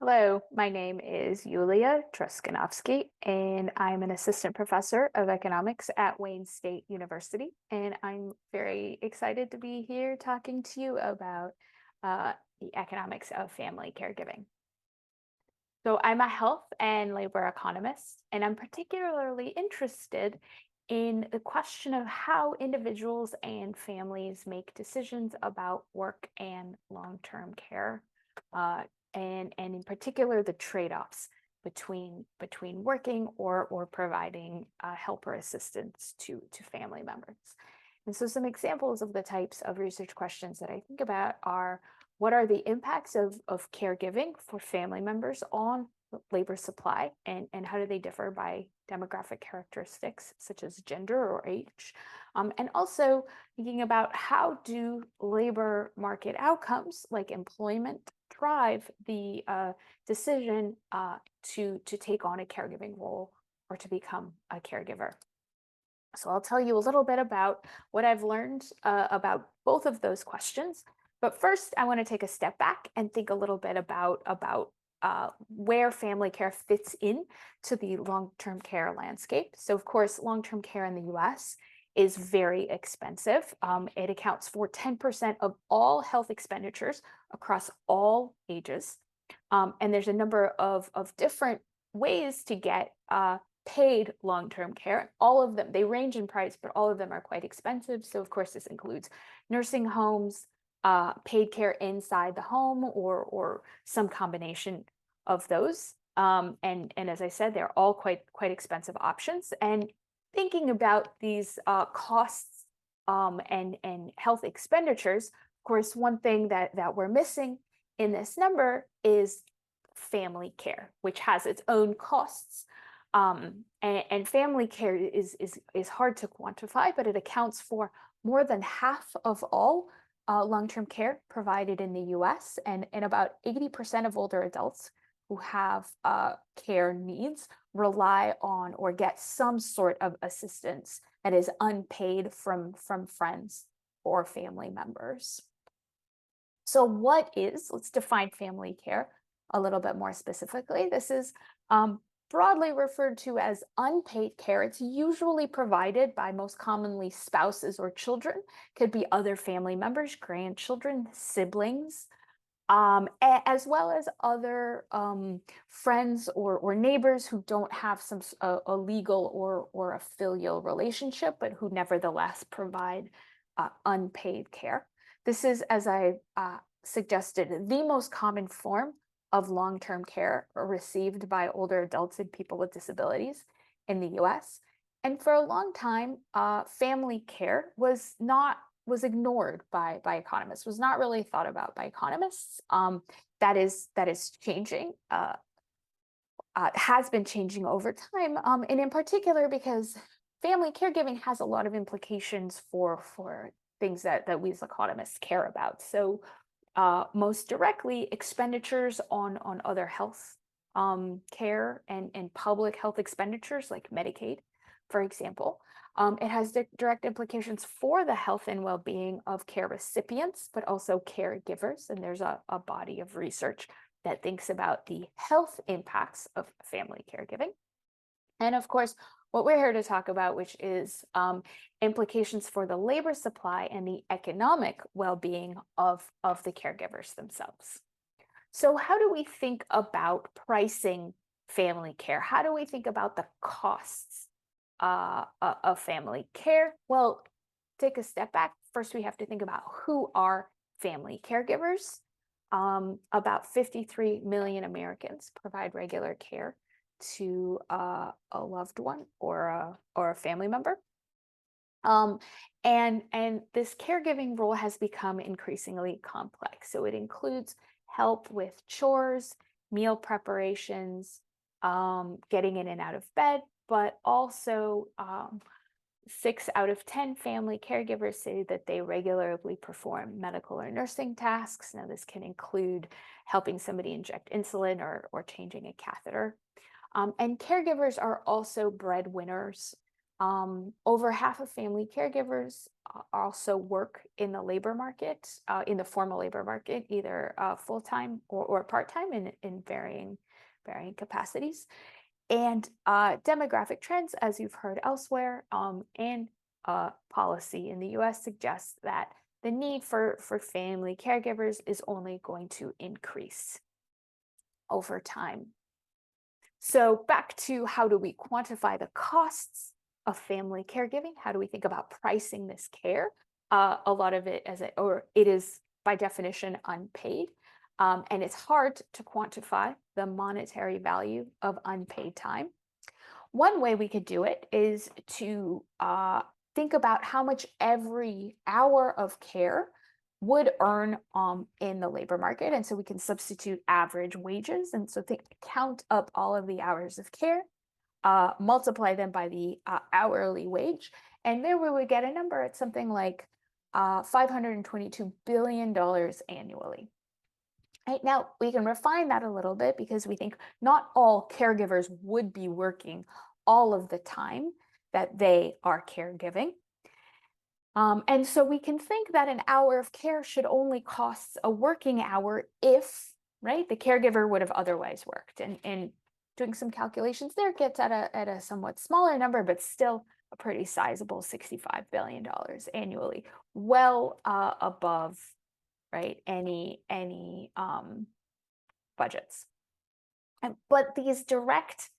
Hello, my name is Yulya Truskinovsky, and I'm an assistant professor of economics at Wayne State University. And I'm very excited to be here talking to you about the economics of family caregiving. So, I'm a health and labor economist, and I'm particularly interested in the question of how individuals and families make decisions about work and long-term care, uh, and in particular the trade-offs between working or providing help or assistance to family members. And so, some examples of the types of research questions that I think about are what are the impacts of caregiving for family members on labor supply, and how do they differ by demographic characteristics such as gender or age? And also thinking about how do labor market outcomes like employment drive the decision to take on a caregiving role or to become a caregiver. So I'll tell you a little bit about what I've learned about both of those questions. But first, I want to take a step back and think a little bit about where family care fits in to the long-term care landscape. So, of course, long-term care in the U.S. is very expensive. It accounts for 10% of all health expenditures across all ages. And there's a number of different ways to get paid long-term care. All of them, they range in price, but all of them are quite expensive. So, of course, this includes nursing homes, paid care inside the home, or some combination of those. And as I said, they're all quite expensive options. And thinking about these costs and health expenditures, of course, one thing that we're missing in this number is family care, which has its own costs. And family care is hard to quantify, but it accounts for more than half of all long-term care provided in the US, and about 80% of older adults who have care needs rely on or get some sort of assistance that is unpaid from friends or family members. So let's define family care a little bit more specifically. This is broadly referred to as unpaid care. It's usually provided by most commonly spouses or children, could be other family members, grandchildren, siblings, as well as other friends or neighbors who don't have a legal or a filial relationship, but who nevertheless provide unpaid care. This is, as I suggested, the most common form of long-term care received by older adults and people with disabilities in the US. And for a long time, family care was ignored by economists, was not really thought about by economists. That is changing. Has been changing over time, and in particular because family caregiving has a lot of implications for things that we as economists care about. So, most directly, expenditures on other health care and public health expenditures like Medicaid, for example. It has direct implications for the health and well-being of care recipients, but also caregivers. And there's a body of research that thinks about the health impacts of family caregiving. And of course, what we're here to talk about, which is implications for the labor supply and the economic well-being of the caregivers themselves. So how do we think about pricing family care? How do we think about the costs of family care? Well, take a step back. First, we have to think about who are family caregivers. About 53 million Americans provide regular care to a loved one or a family member. Um, and this caregiving role has become increasingly complex. So it includes help with chores, meal preparations, getting in and out of bed, but also 6 out of 10 family caregivers say that they regularly perform medical or nursing tasks. Now, this can include helping somebody inject insulin or changing a catheter. And caregivers are also breadwinners Over half of family caregivers also work in the labor market, in the formal labor market, either full-time or part-time in varying capacities. And demographic trends, as you've heard elsewhere, and policy in the US suggests that the need for family caregivers is only going to increase over time. So back to how do we quantify the costs of family caregiving? How do we think about pricing this care? A lot of it it is by definition unpaid. And it's hard to quantify the monetary value of unpaid time. One way we could do it is to think about how much every hour of care would earn in the labor market. And so we can substitute average wages. And so count up all of the hours of care, multiply them by the hourly wage. And there we would get a number at something like $522 billion annually. Right now, we can refine that a little bit because we think not all caregivers would be working all of the time that they are caregiving. And so we can think that an hour of care should only cost a working hour if, right, the caregiver would have otherwise worked. And doing some calculations there gets at a somewhat smaller number, but still a pretty sizable $65 billion annually, well above, right, any budgets. But these direct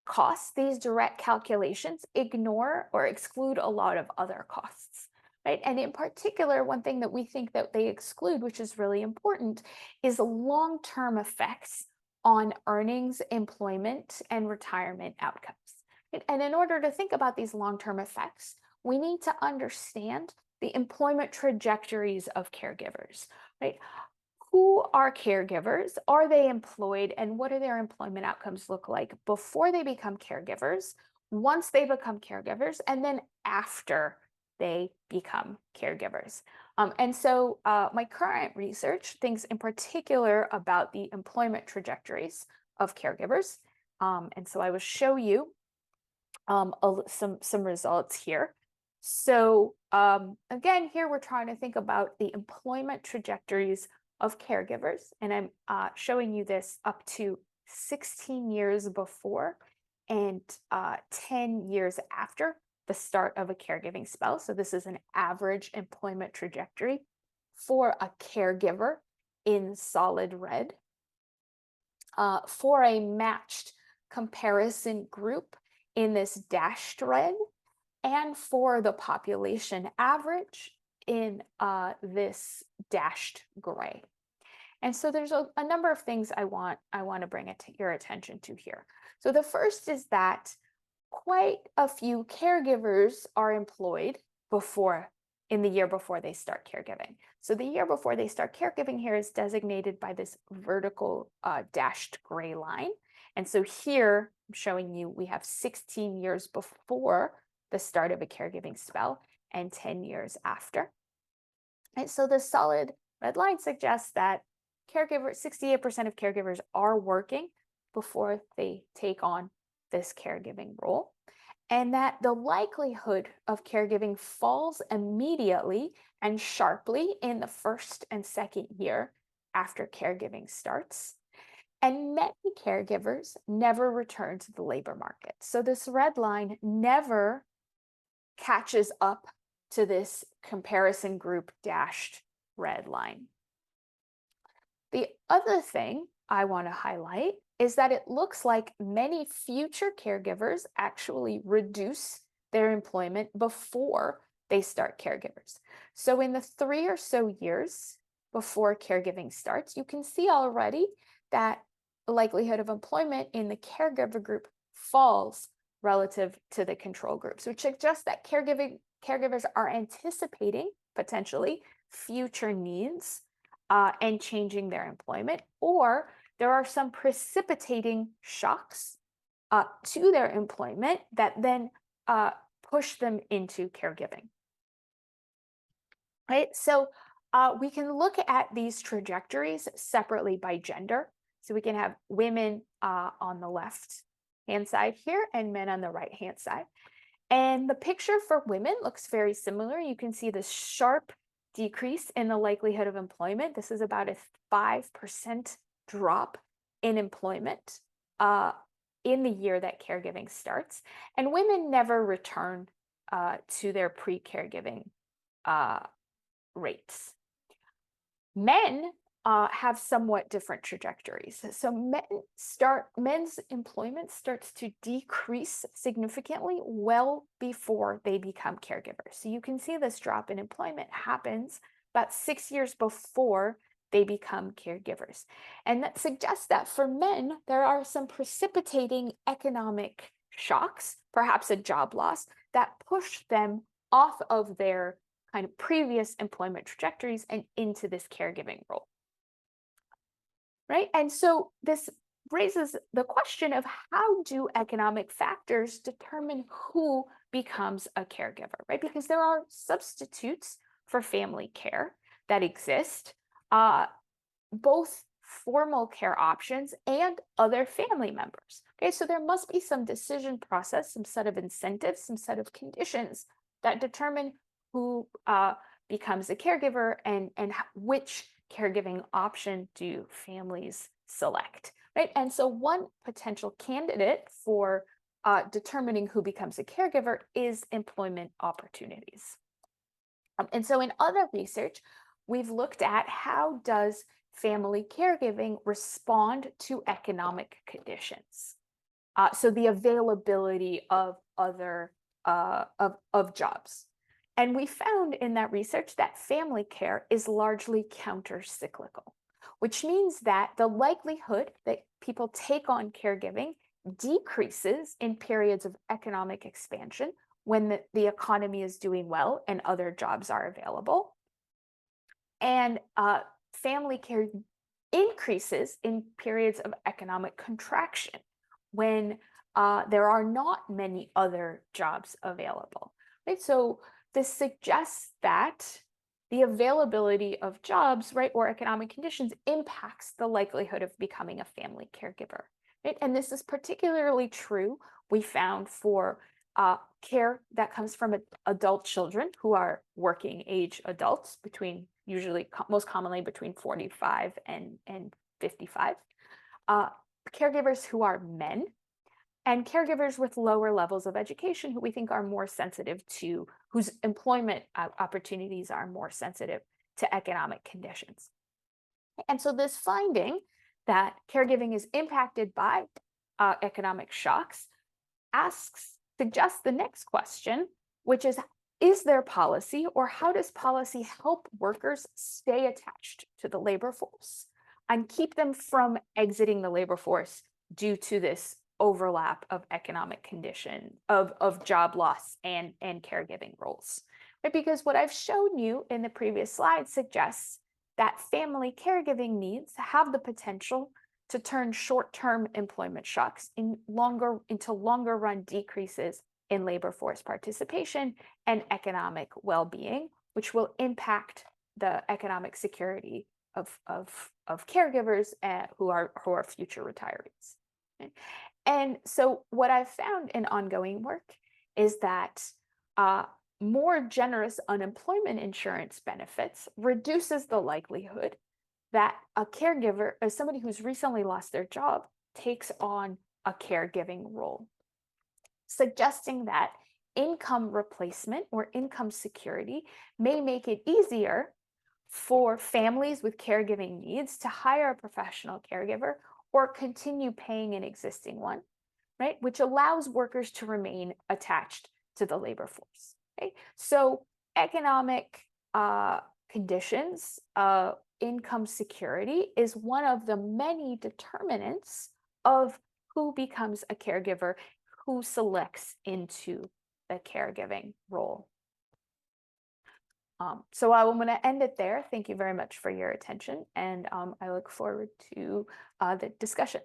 costs, these direct calculations ignore or exclude a lot of other costs, right? And in particular, one thing that we think that they exclude, which is really important, is long-term effects on earnings, employment, and retirement outcomes. And in order to think about these long-term effects, we need to understand the employment trajectories of caregivers, right? Who are caregivers? Are they employed? And what do their employment outcomes look like before they become caregivers, once they become caregivers, and then after they become caregivers? And so my current research thinks in particular about the employment trajectories of caregivers. And so I will show you some results here. So again, here we're trying to think about the employment trajectories of caregivers, and I'm showing you this up to 16 years before and 10 years after the start of a caregiving spell. So this is an average employment trajectory for a caregiver in solid red. For a matched comparison group in this dashed red, and for the population average in this dashed gray. And so there's a number of things I want to bring your attention to here. So the first is that quite a few caregivers are employed in the year before they start caregiving. So the year before they start caregiving here is designated by this vertical dashed gray line. And so here I'm showing you we have 16 years before the start of a caregiving spell and 10 years after. And so the solid red line suggests that 68% of caregivers are working before they take on this caregiving role, and that the likelihood of caregiving falls immediately and sharply in the first and second year after caregiving starts. And many caregivers never return to the labor market. So this red line never catches up to this comparison group dashed red line. The other thing I want to highlight is that it looks like many future caregivers actually reduce their employment before they start caregivers. So in the 3 or so years before caregiving starts, you can see already that the likelihood of employment in the caregiver group falls relative to the control groups, which suggests that caregivers are anticipating potentially future needs and changing their employment, or there are some precipitating shocks to their employment that then push them into caregiving. Right? So we can look at these trajectories separately by gender. So we can have women on the left hand side here and men on the right hand side. And the picture for women looks very similar. You can see this sharp decrease in the likelihood of employment. This is about a 5% drop in employment in the year that caregiving starts. And women never return to their pre-caregiving uh, rates. Men have somewhat different trajectories. So men's employment starts to decrease significantly well before they become caregivers. So you can see this drop in employment happens about 6 years before they become caregivers. And that suggests that for men, there are some precipitating economic shocks, perhaps a job loss, that push them off of their kind of previous employment trajectories and into this caregiving role, right? And so this raises the question of how do economic factors determine who becomes a caregiver, right? Because there are substitutes for family care that exist, both formal care options and other family members. Okay, so there must be some decision process, some set of incentives, some set of conditions that determine who becomes a caregiver and which caregiving option do families select, right? And so one potential candidate for determining who becomes a caregiver is employment opportunities. And so in other research, we've looked at how does family caregiving respond to economic conditions. So the availability of other of jobs. And we found in that research that family care is largely counter-cyclical, which means that the likelihood that people take on caregiving decreases in periods of economic expansion when the economy is doing well and other jobs are available. And family care increases in periods of economic contraction when there are not many other jobs available, right? So this suggests that the availability of jobs, right, or economic conditions impacts the likelihood of becoming a family caregiver, right? And this is particularly true, we found, for care that comes from adult children who are working age adults between most commonly between 45 and 55, caregivers who are men, and caregivers with lower levels of education who we think are more sensitive to, whose employment opportunities are more sensitive to economic conditions. And so this finding that caregiving is impacted by economic shocks suggests the next question, which is there policy, or how does policy help workers stay attached to the labor force and keep them from exiting the labor force due to this overlap of economic condition, of job loss and caregiving roles? Right? Because what I've shown you in the previous slide suggests that family caregiving needs have the potential to turn short-term employment shocks into longer run decreases in labor force participation and economic well-being, which will impact the economic security of caregivers who are future retirees. Okay? And so what I've found in ongoing work is that more generous unemployment insurance benefits reduces the likelihood that a caregiver, as somebody who's recently lost their job, takes on a caregiving role, suggesting that income replacement or income security may make it easier for families with caregiving needs to hire a professional caregiver or continue paying an existing one, right? Which allows workers to remain attached to the labor force. Okay? So economic conditions, income security is one of the many determinants of who becomes a caregiver, who selects into the caregiving role. So I'm going to end it there. Thank you very much for your attention, and I look forward to the discussion.